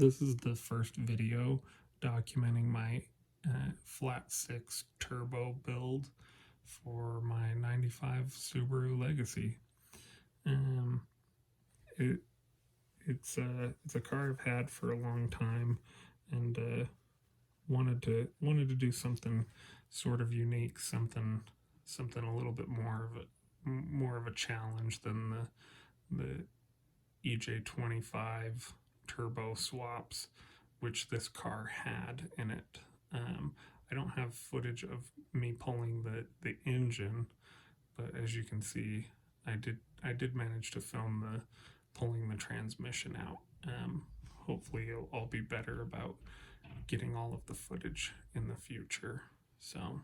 This is the first video documenting my flat 6 turbo build for my 95 Subaru Legacy. It's a car I've had for a long time, and wanted to do something sort of unique, something a little bit more of a challenge than the EG33 Turbo swaps, which this car had in it. I don't have footage of me pulling the engine, but as you can see, I did manage to film the pulling the transmission out. Hopefully I'll be better about getting all of the footage in the future. So,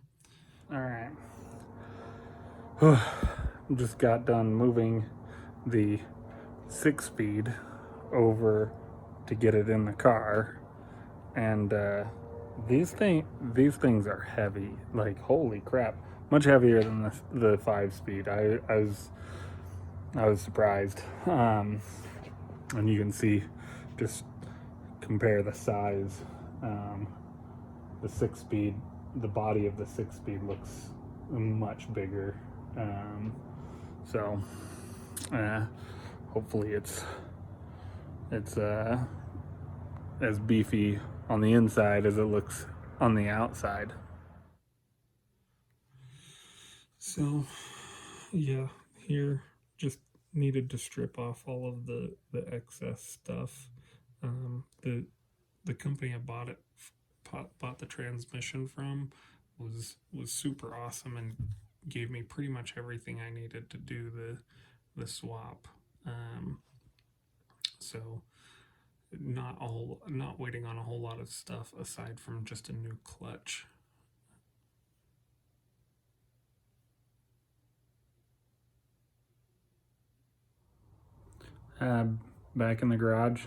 all right. Just got done moving the 6-speed over to get it in the car, and these things are heavy, like holy crap, much heavier than the 5-speed. I was surprised, and you can see, just compare the size. The 6-speed, the body of the 6-speed looks much bigger, so hopefully it's as beefy on the inside as it looks on the outside. So yeah, here just needed to strip off all of the excess stuff. The company I bought the transmission from was super awesome and gave me pretty much everything I needed to do the swap. So not waiting on a whole lot of stuff aside from just a new clutch. Back in the garage,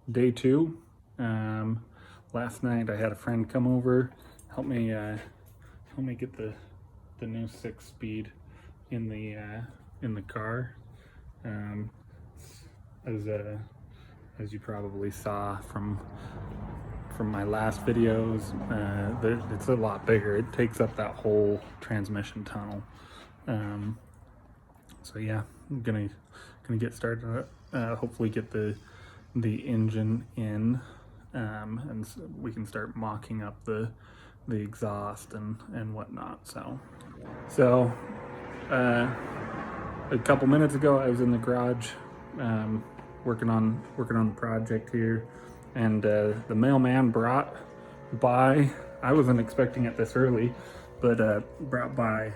day 2. Last night I had a friend come over, help me get the new 6-speed in the car. As you probably saw from my last videos, it's a lot bigger. It takes up that whole transmission tunnel. So yeah, I'm gonna get started. Hopefully get the engine in, and we can start mocking up the exhaust and whatnot. So a couple minutes ago I was in the garage, working on the project here, and the mailman brought by, I wasn't expecting it this early, but brought by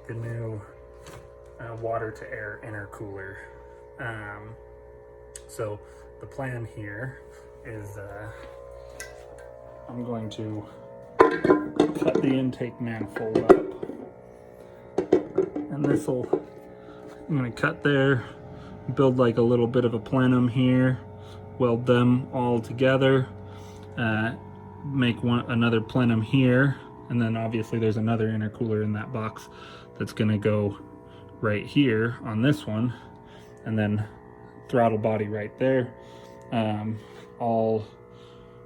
the new water to air intercooler. So the plan here is I'm going to cut the intake manifold up, and I'm going to cut there, build like a little bit of a plenum here, weld them all together, make another plenum here, and then obviously there's another intercooler in that box that's going to go right here on this one, and then throttle body right there. All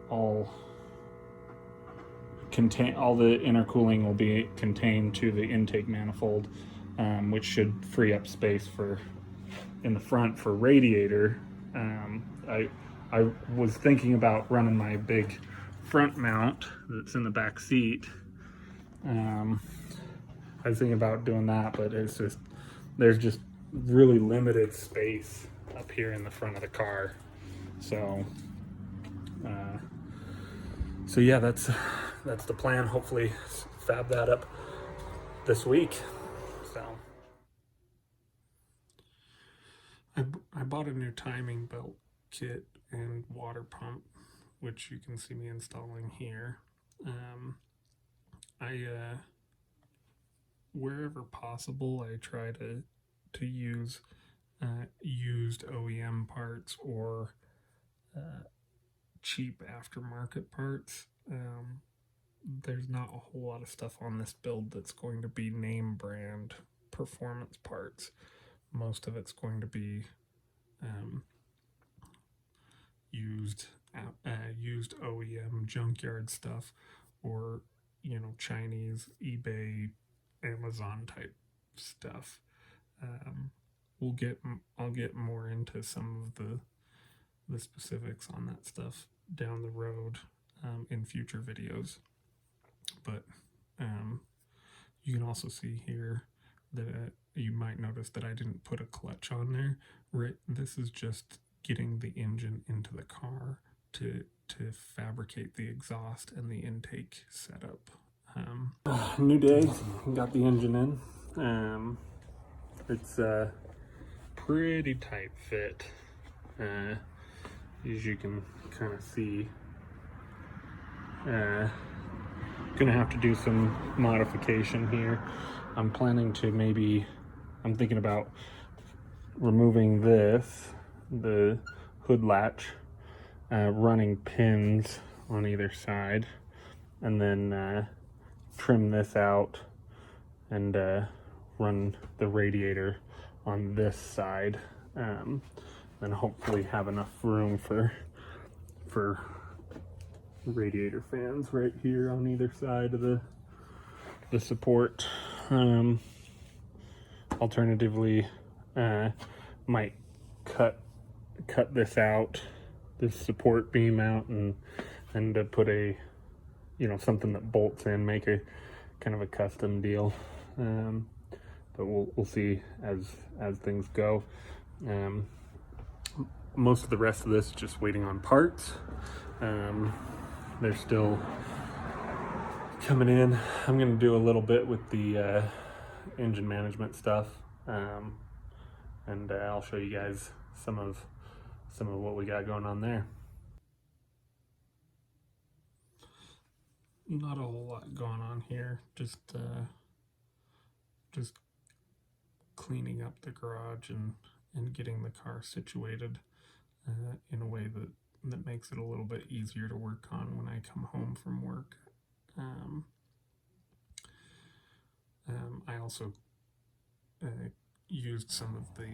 the intercooling will be contained to the intake manifold, which should free up space in the front for radiator. I was thinking about running my big front mount that's in the back seat. I was thinking about doing that, but there's just really limited space up here in the front of the car. So yeah, that's the plan. Hopefully fab that up this week. So I bought a new timing belt kit and water pump, which you can see me installing here. Wherever possible, I try to use used OEM parts or cheap aftermarket parts. There's not a whole lot of stuff on this build that's going to be name brand performance parts. Most of it's going to be used used OEM junkyard stuff, or Chinese eBay, Amazon type stuff. I'll get more into some of the specifics on that stuff down the road in future videos. But you can also see here that you might notice that I didn't put a clutch on there. Right, this is just getting the engine into the car to fabricate the exhaust and the intake setup. New day, got the engine in. It's a pretty tight fit, as you can kind of see. Gonna have to do some modification here. I'm planning to I'm thinking about removing the hood latch, running pins on either side, and then trim this out and run the radiator on this side, and hopefully have enough room for radiator fans right here on either side of the support. Alternatively, might cut this out, this support beam out, and put a something that bolts in, make a kind of a custom deal. But we'll see as things go. Most of the rest of this is just waiting on parts. They're still coming in. I'm gonna do a little bit with the engine management stuff, and I'll show you guys some of what we got going on there. Not a whole lot going on here. Just cleaning up the garage and getting the car situated in a way that makes it a little bit easier to work on when I come home from work. I also used some of the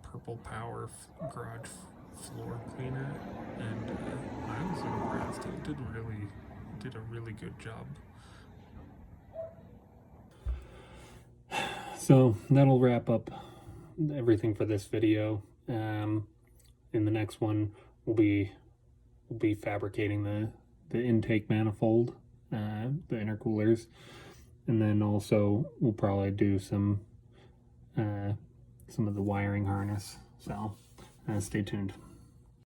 Purple Power garage floor cleaner, and I was impressed. It did a really good job. So that'll wrap up everything for this video. In the next one, we'll be fabricating the intake manifold, the intercoolers, and then also we'll probably do some of the wiring harness. So stay tuned.